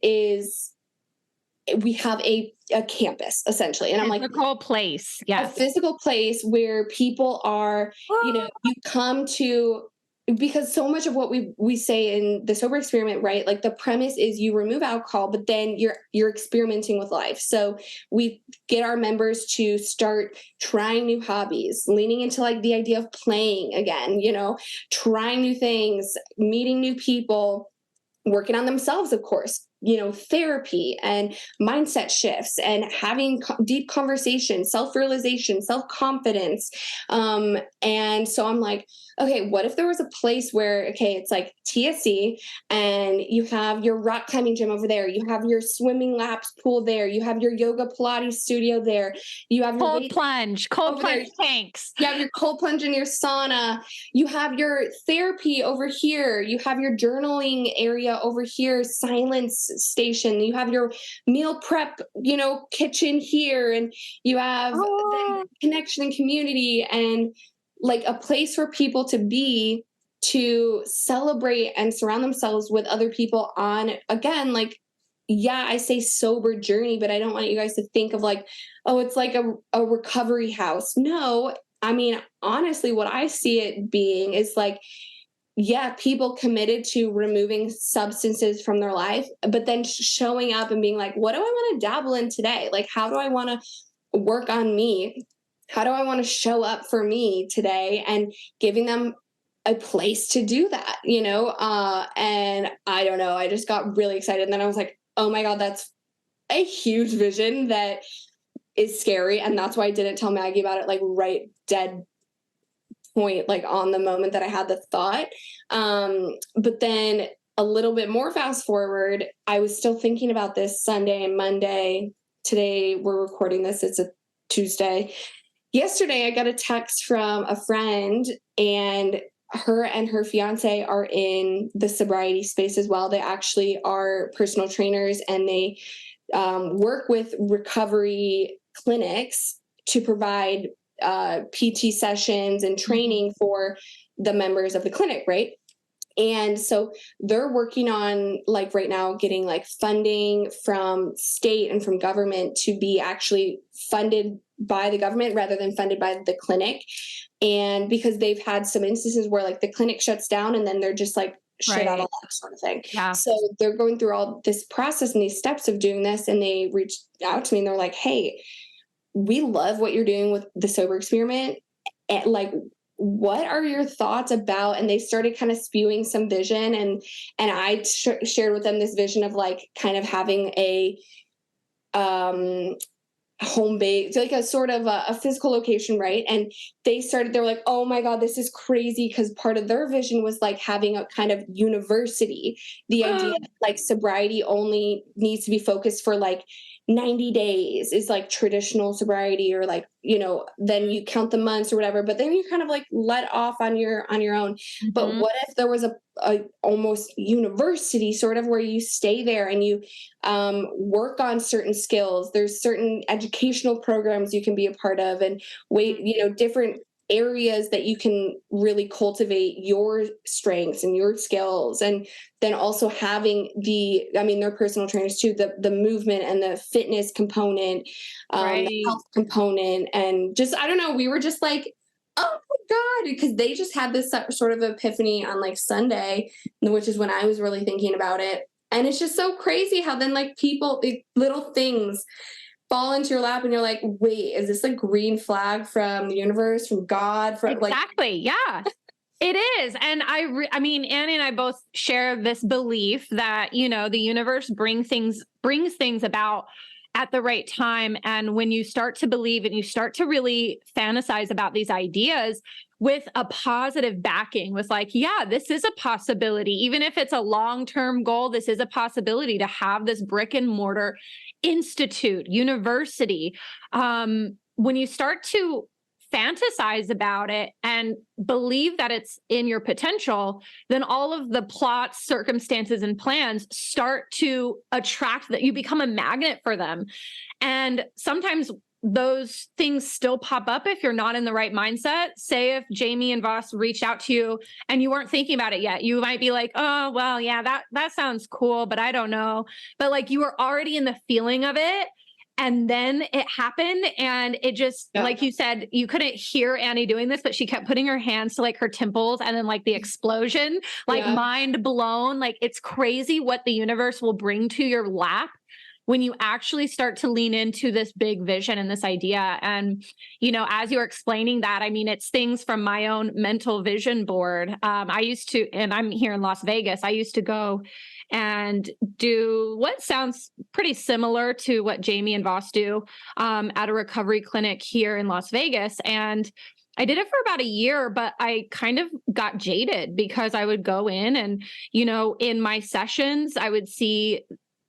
we have a campus essentially. And I'm like, physical place. Yes. A physical place where people are, you come to, because so much of what we say in the Sober Experiment, right? Like the premise is you remove alcohol, but then you're experimenting with life. So we get our members to start trying new hobbies, leaning into like the idea of playing again, trying new things, meeting new people, working on themselves, of course, therapy and mindset shifts and having deep conversations, self-realization, self-confidence. And so I'm like, okay, what if there was a place where, okay, it's like TSE and you have your rock climbing gym over there, you have your swimming laps pool there, you have your yoga Pilates studio there, you have your cold plunge tanks. You have your cold plunge and your sauna, you have your therapy over here, you have your journaling area over here, silence station, you have your meal prep, kitchen here, and you have the connection and community and like a place for people to be, to celebrate and surround themselves with other people on, again, like, yeah, I say sober journey, but I don't want you guys to think of like, oh, it's like a recovery house. No, I mean, honestly, what I see it being is like, yeah, people committed to removing substances from their life, but then showing up and being like, what do I want to dabble in today? Like, how do I want to work on me? How do I want to show up for me today? And giving them a place to do that, and I don't know, I just got really excited. And then I was like, oh my God, that's a huge vision that is scary. And that's why I didn't tell Maggie about it, like right dead point, like on the moment that I had the thought. But then a little bit more fast forward, I was still thinking about this Sunday and Monday. Today we're recording this, it's a Tuesday. yesterday I got a text from a friend, and her fiance are in the sobriety space as well. They actually are personal trainers, and they work with recovery clinics to provide PT sessions and training for the members of the clinic, right? And so they're working on, like, right now, getting like funding from state and from government to be actually funded by the government rather than funded by the clinic. And because they've had some instances where like the clinic shuts down and then they're just like shit out of Right. luck sort of thing. Yeah. So they're going through all this process and these steps of doing this. And they reached out to me and they're like, hey, we love what you're doing with the sober experiment. And like, what are your thoughts about? And they started kind of spewing some vision, and I shared with them this vision of like kind of having a home base, like a sort of a physical location, right? And they're like, oh my God, this is crazy, because part of their vision was like having a kind of university. The idea that like sobriety only needs to be focused for like 90 days is like traditional sobriety, or like, then you count the months or whatever, but then you kind of like let off on your own. But what if there was a almost university sort of, where you stay there and you work on certain skills? There's certain educational programs you can be a part of, and different areas that you can really cultivate your strengths and your skills. And then also having they're personal trainers too, the movement and the fitness component, Right. the health component. And just, I don't know, we were just like, oh my God, because they just had this sort of epiphany on like Sunday, which is when I was really thinking about it. And it's just so crazy how then like little things fall into your lap and you're like, wait, is this a green flag from the universe, from God? From Exactly. Yeah, it is. And I mean, Annie and I both share this belief that, the universe brings things about at the right time. And when you start to believe and you start to really fantasize about these ideas with a positive backing, with like, yeah, this is a possibility. Even if it's a long-term goal, this is a possibility to have this brick and mortar institute, university. When you start to fantasize about it and believe that it's in your potential, then all of the plots, circumstances, and plans start to attract, that you become a magnet for them. And sometimes those things still pop up if you're not in the right mindset. Say if Jamie and Voss reached out to you and you weren't thinking about it yet, you might be like, oh, well, yeah, that sounds cool, but I don't know. But like, you were already in the feeling of it. And then it happened, and it just, like you said, you couldn't hear Annie doing this, but she kept putting her hands to like her temples, and then like the explosion, like mind blown. Like, it's crazy what the universe will bring to your lap when you actually start to lean into this big vision and this idea. And, as you're explaining that, I mean, it's things from my own mental vision board. I used to, and I'm here in Las Vegas, I used to go and do what sounds pretty similar to what Jamie and Voss do at a recovery clinic here in Las Vegas. And I did it for about a year, but I kind of got jaded because I would go in and, in my sessions, I would see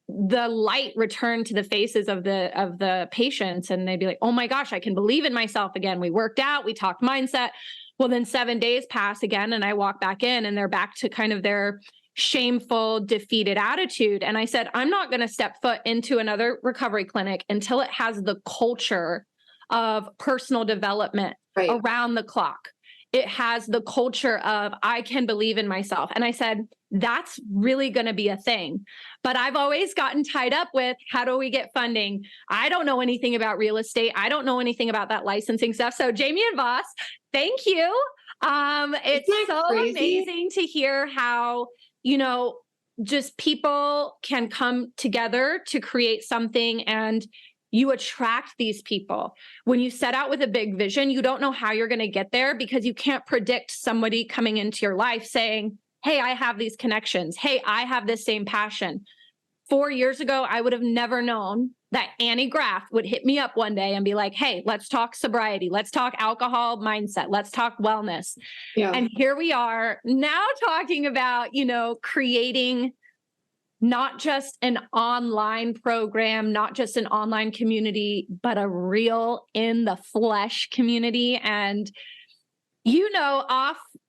the light return to the faces of the patients. And they'd be like, oh my gosh, I can believe in myself again. We worked out, we talked mindset. Well, then 7 days pass again, and I walk back in and they're back to kind of their shameful, defeated attitude. And I said, I'm not going to step foot into another recovery clinic until it has the culture of personal development around the clock. It has the culture of, I can believe in myself. And I said, that's really going to be a thing. But I've always gotten tied up with, how do we get funding? I don't know anything about real estate. I don't know anything about that licensing stuff. So Jamie and Voss, thank you. It's so crazy? Amazing to hear how, just people can come together to create something, and you attract these people. When you set out with a big vision, you don't know how you're going to get there, because you can't predict somebody coming into your life saying, hey, I have these connections. Hey, I have this same passion. 4 years ago, I would have never known that Annie Graff would hit me up one day and be like, hey, let's talk sobriety. Let's talk alcohol mindset. Let's talk wellness. Yeah. And here we are now talking about, creating not just an online program, not just an online community, but a real in the flesh community. And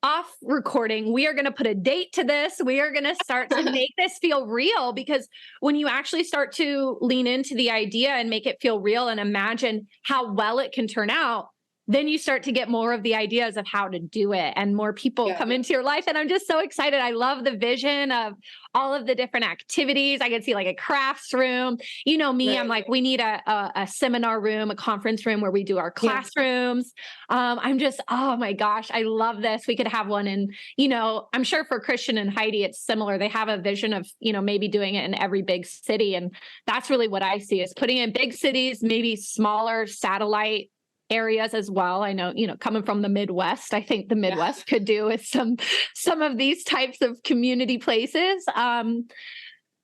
off recording, we are going to put a date to this. We are going to start to make this feel real, because when you actually start to lean into the idea and make it feel real and imagine how well it can turn out, then you start to get more of the ideas of how to do it, and more people come into your life. And I'm just so excited. I love the vision of all of the different activities. I can see like a crafts room. You know me, I'm like, we need a seminar room, a conference room where we do our classrooms. I'm just, oh my gosh, I love this. We could have one in, I'm sure for Christian and Heidi, it's similar. They have a vision of, maybe doing it in every big city. And that's really what I see, is putting in big cities, maybe smaller satellite areas as well. I know, coming from the Midwest, I think the Midwest could do with some of these types of community places. But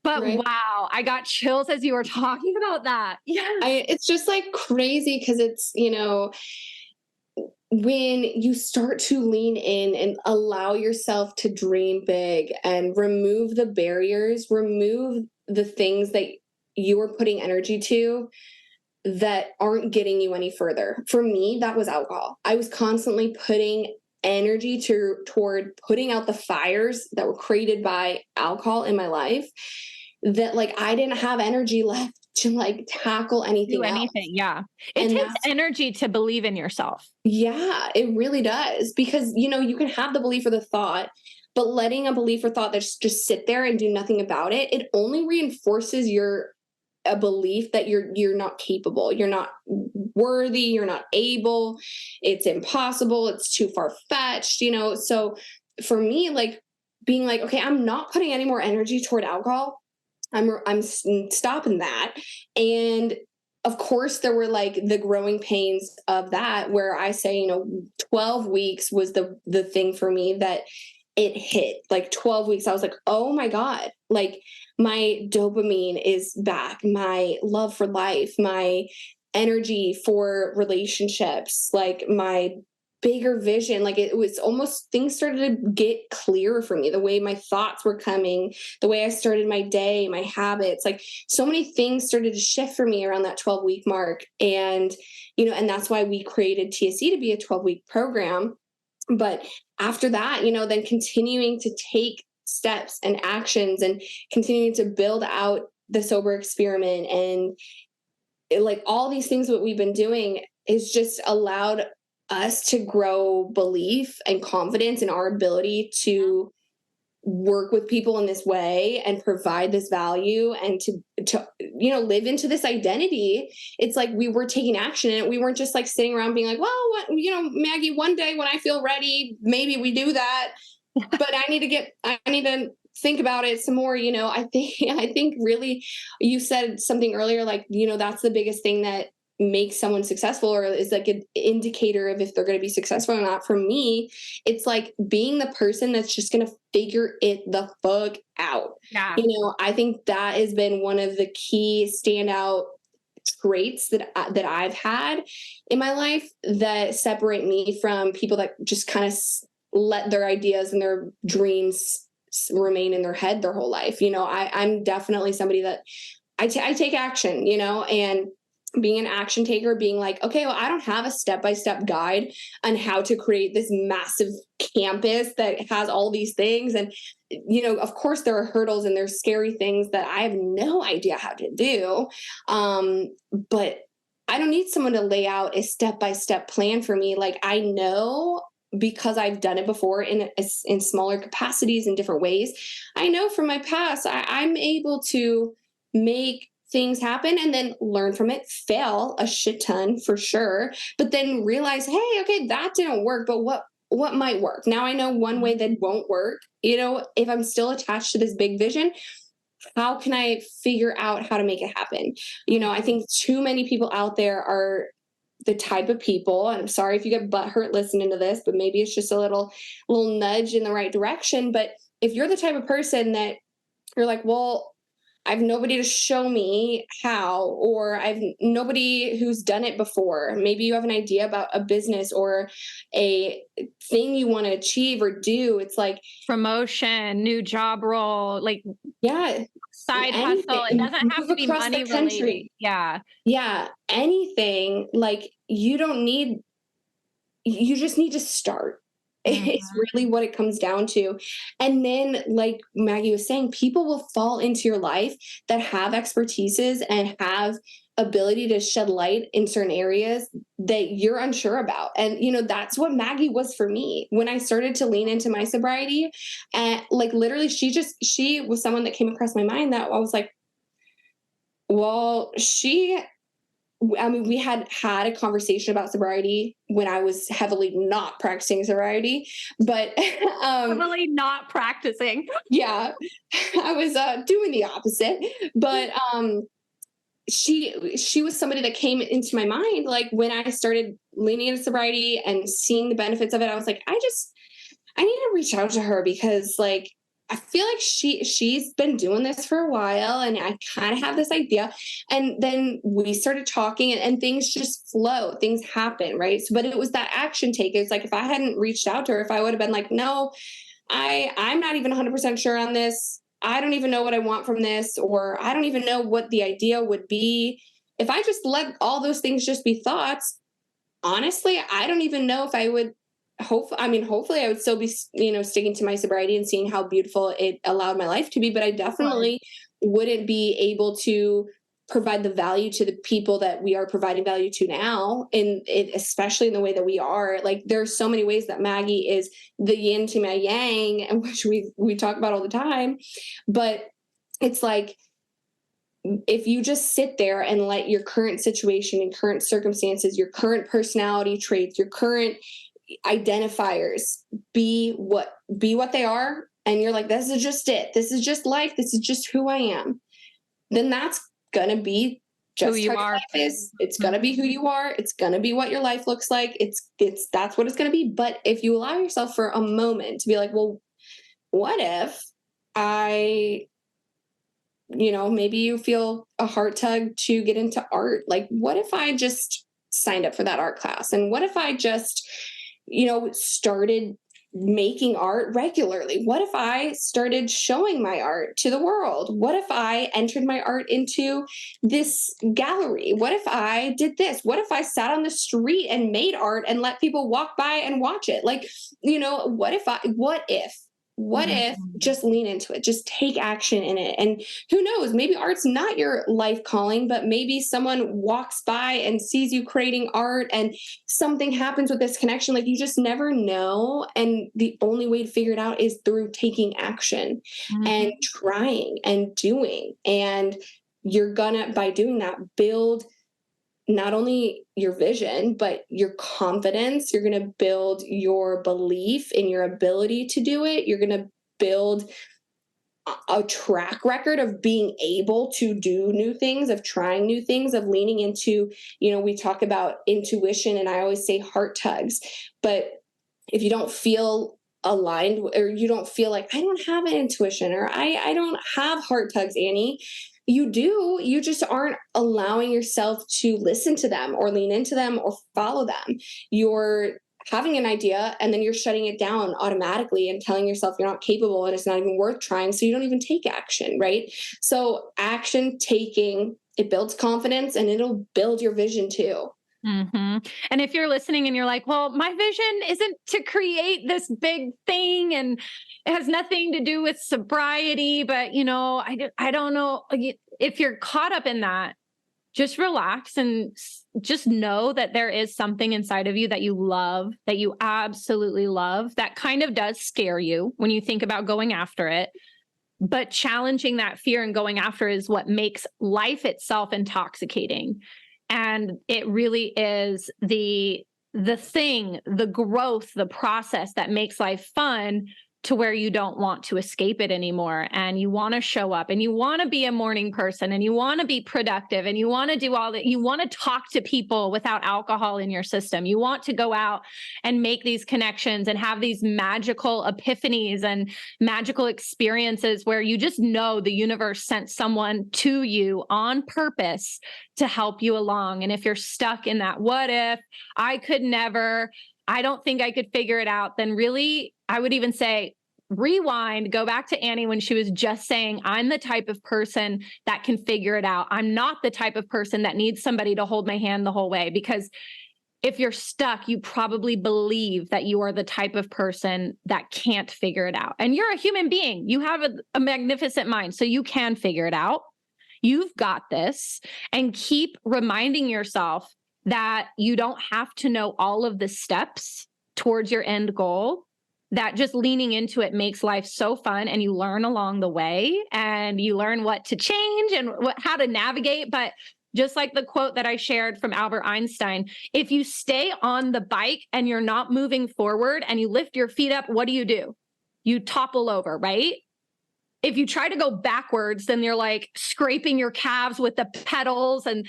wow, I got chills as you were talking about that. Yeah. It's just like crazy, because it's, when you start to lean in and allow yourself to dream big and remove the barriers, remove the things that you are putting energy to that aren't getting you any further. For me, that was alcohol. I was constantly putting energy toward putting out the fires that were created by alcohol in my life, that like I didn't have energy left to like tackle anything else. Yeah. It takes energy to believe in yourself. Yeah, it really does. Because, you can have the belief or the thought, but letting a belief or thought that just sit there and do nothing about it, it only reinforces a belief that you're not capable, you're not worthy, you're not able, it's impossible, it's too far-fetched, So for me, like being like, okay, I'm not putting any more energy toward alcohol. I'm stopping that. And of course there were like the growing pains of that, where I say, 12 weeks was the thing for me that it hit. Like 12 weeks, I was like, oh my God, like my dopamine is back, my love for life, my energy for relationships, like my bigger vision. Like it was almost, things started to get clearer for me, the way my thoughts were coming, the way I started my day, my habits, like so many things started to shift for me around that 12-week mark. And, and that's why we created TSC to be a 12-week program. But after that, then continuing to take steps and actions and continuing to build out the sober experiment, and like all these things that we've been doing is just allowed us to grow belief and confidence in our ability to work with people in this way and provide this value, and to live into this identity. It's like we were taking action, and we weren't just like sitting around being like, well, Maggie, one day when I feel ready, maybe we do that. But I need to think about it some more. I think really you said something earlier, like, that's the biggest thing that makes someone successful, or is like an indicator of if they're going to be successful or not. For me, it's like being the person that's just going to figure it the fuck out. Yeah. I think that has been one of the key standout traits that I've had in my life that separate me from people that just kind of let their ideas and their dreams remain in their head their whole life. I'm definitely somebody that I take action, and being an action taker, being like, okay, well, I don't have a step-by-step guide on how to create this massive campus that has all these things. And, of course there are hurdles and there's scary things that I have no idea how to do. But I don't need someone to lay out a step-by-step plan for me. Like I know, because I've done it before in smaller capacities in different ways. I know from my past, I'm able to make things happen and then learn from it, fail a shit ton for sure, but then realize, hey, okay, that didn't work, but what might work? Now I know one way that won't work. If I'm still attached to this big vision, how can I figure out how to make it happen? I think too many people out there are the type of people, and I'm sorry if you get butthurt listening to this, but maybe it's just a little nudge in the right direction. But if you're the type of person that you're like, well, I have nobody to show me how, or I've nobody who's done it before. Maybe you have an idea about a business or a thing you want to achieve or do. It's like promotion, new job role, like, yeah, side hustle. It anything, doesn't have move to be across the money related. country. Yeah. Yeah, anything. Like, you just need to start. It's Mhm. really what it comes down to. And then, like Maggie was saying, people will fall into your life that have expertises and have ability to shed light in certain areas that you're unsure about. And, that's what Maggie was for me when I started to lean into my sobriety. And like, literally, she was someone that came across my mind that I was like, well, we had a conversation about sobriety when I was heavily not practicing sobriety, but Really not practicing. yeah, I was doing the opposite. But she was somebody that came into my mind like when I started leaning into sobriety and seeing the benefits of it. I was like, I need to reach out to her because like I feel like she's been doing this for a while and I kind of have this idea. And then we started talking and things just flow, things happen, right? So, but it was that action take. It's like if I hadn't reached out to her, if I would have been like, no, I'm not even 100% sure on this. I don't even know what I want from this, or I don't even know what the idea would be. If I just let all those things just be thoughts, honestly, I don't even know if I would hopefully I would still be, sticking to my sobriety and seeing how beautiful it allowed my life to be, but I Right. definitely wouldn't be able to provide the value to the people that we are providing value to now in it, especially in the way that we are. Like there's so many ways that Maggie is the yin to my yang, and which we talk about all the time. But it's like if you just sit there and let your current situation and current circumstances, your current personality traits, your current identifiers be what they are, and you're like, this is just it. This is just life. This is just who I am. Then that's gonna be Who just how you your are. life is. It's Mhm. gonna be who you are. It's gonna be what your life looks like. It's that's what it's gonna be. But if you allow yourself for a moment to be like, well, what if I maybe you feel a heart tug to get into art. Like, what if I just signed up for that art class? And what if I just, started making art regularly? What if I started showing my art to the world? What if I entered my art into this gallery? What if I did this? What if I sat on the street and made art and let people walk by and watch it? Like, what if Mhm. just lean into it, just take action in it? And who knows, maybe art's not your life calling, but maybe someone walks by and sees you creating art and something happens with this connection. Like you just never know. And the only way to figure it out is through taking action and Mhm. trying and doing. And you're gonna, by doing that, build not only your vision, but your confidence. You're going to build your belief in your ability to do it. You're going to build a track record of being able to do new things, of trying new things, of leaning into, we talk about intuition and I always say heart tugs. But if you don't feel aligned or you don't feel like I don't have an intuition or I don't have heart tugs, Annie, you do, you just aren't allowing yourself to listen to them or lean into them or follow them. You're having an idea and then you're shutting it down automatically and telling yourself you're not capable and it's not even worth trying, so you don't even take action, right? So action taking, it builds confidence and it'll build your vision too. And if you're listening and you're like, well, my vision isn't to create this big thing and it has nothing to do with sobriety, but I don't know. If you're caught up in that, just relax and just know that there is something inside of you that you love, that you absolutely love, that kind of does scare you when you think about going after it. But challenging that fear and going after is what makes life itself intoxicating. And it really is the growth, the process that makes life fun, to where you don't want to escape it anymore. And you want to show up and you want to be a morning person and you want to be productive and you want to do all that. You want to talk to people without alcohol in your system. You want to go out and make these connections and have these magical epiphanies and magical experiences where you just know the universe sent someone to you on purpose to help you along. And if you're stuck in that, what if I could never, I don't think I could figure it out, then really, I would even say, rewind, go back to Annie when she was just saying, I'm the type of person that can figure it out. I'm not the type of person that needs somebody to hold my hand the whole way. Because if you're stuck, you probably believe that you are the type of person that can't figure it out. And you're a human being. You have a magnificent mind, so you can figure it out. You've got this. And keep reminding yourself that you don't have to know all of the steps towards your end goal, that just leaning into it makes life so fun, and you learn along the way, and you learn what to change and how to navigate. But just like the quote that I shared from Albert Einstein, if you stay on the bike and you're not moving forward and you lift your feet up, what do? You topple over, right? If you try to go backwards, then you're like scraping your calves with the pedals and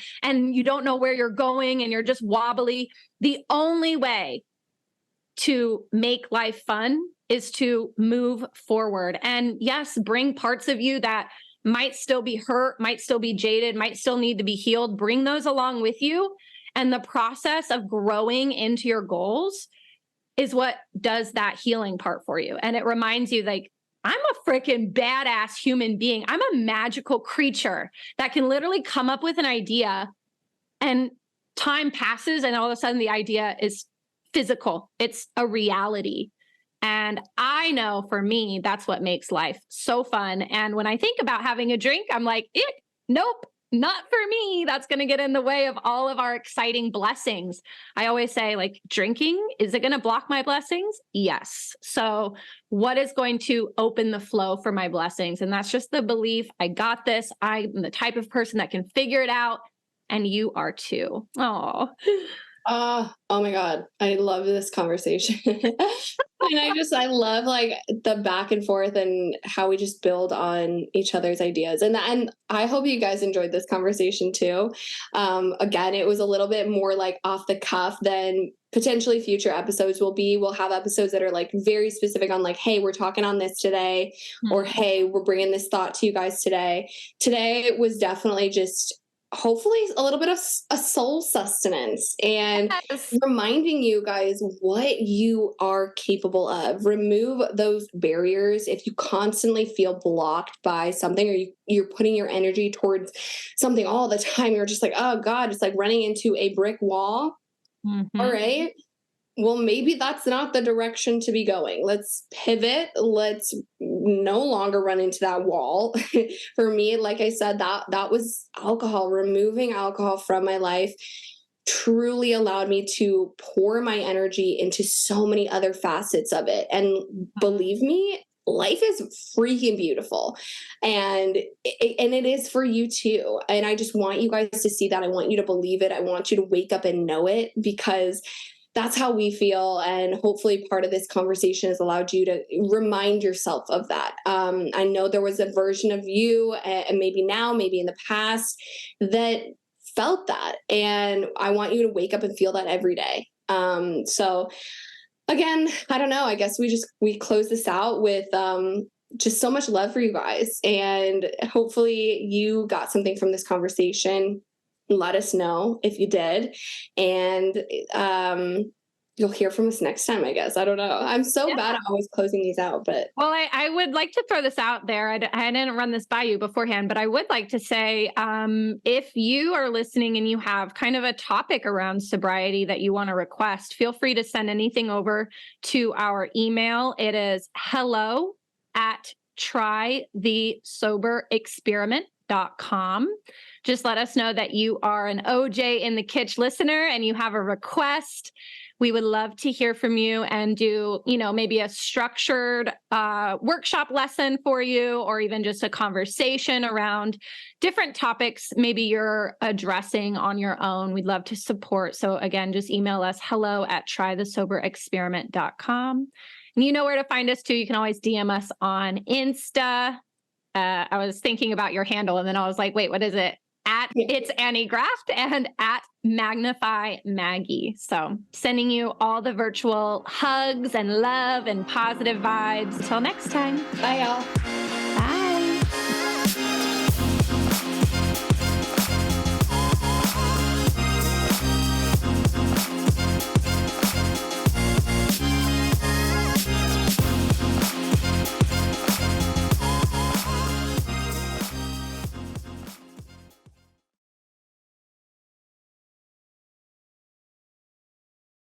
you don't know where you're going and you're just wobbly. The only way to make life fun is to move forward. And yes, bring parts of you that might still be hurt, might still be jaded, might still need to be healed. Bring those along with you. And the process of growing into your goals is what does that healing part for you. And it reminds you, like, I'm a freaking badass human being. I'm a magical creature that can literally come up with an idea, and time passes and all of a sudden the idea is physical. It's a reality. And I know for me, that's what makes life so fun. And when I think about having a drink, I'm like, nope, not for me. That's going to get in the way of all of our exciting blessings. I always say, like, drinking, is it going to block my blessings? Yes. So what is going to open the flow for my blessings? And that's just the belief, I got this. I'm the type of person that can figure it out. And you are too. Oh. Oh my God. I love this conversation. And I love like the back and forth and how we just build on each other's ideas. And I hope you guys enjoyed this conversation too. Again, it was a little bit more like off the cuff than potentially future episodes will be. We'll have episodes that are like very specific on like, hey, we're talking on this today, or hey, we're bringing this thought to you guys today. Today it was definitely just hopefully a little bit of a soul sustenance and reminding you guys what you are capable of. Remove those barriers. If you constantly feel blocked by something, or you're putting your energy towards something all the time, you're just like, oh God, it's like running into a brick wall. Mm-hmm. All right. Well, maybe that's not the direction to be going. Let's pivot. Let's no longer run into that wall. For me, like I said, that was alcohol. Removing alcohol from my life truly allowed me to pour my energy into so many other facets of it. And believe me, life is freaking beautiful. And it is for you too. And I just want you guys to see that. I want you to believe it. I want you to wake up and know it, because that's how we feel. And hopefully part of this conversation has allowed you to remind yourself of that. I know there was a version of you, and maybe now, maybe in the past, that felt that. And I want you to wake up and feel that every day. So again, I don't know, I guess we close this out with just so much love for you guys. And hopefully you got something from this conversation. Let us know if you did. And you'll hear from us next time, I guess. I don't know. I'm so bad at always closing these out, but. Well, I would like to throw this out there. I didn't run this by you beforehand, but I would like to say, if you are listening and you have kind of a topic around sobriety that you want to request, feel free to send anything over to our email. It is hello@trythesoberexperiment.com. Just let us know that you are an OJ in the Kitch listener and you have a request. We would love to hear from you and do, maybe a structured workshop lesson for you, or even just a conversation around different topics maybe you're addressing on your own. We'd love to support. So again, just email us hello@trythesoberexperiment.com. And you know where to find us too. You can always DM us on Insta. I was thinking about your handle and then I was like, wait, what is it? It's Annie Graft and @Magnify Maggie. So sending you all the virtual hugs and love and positive vibes. Until next time. Bye, y'all.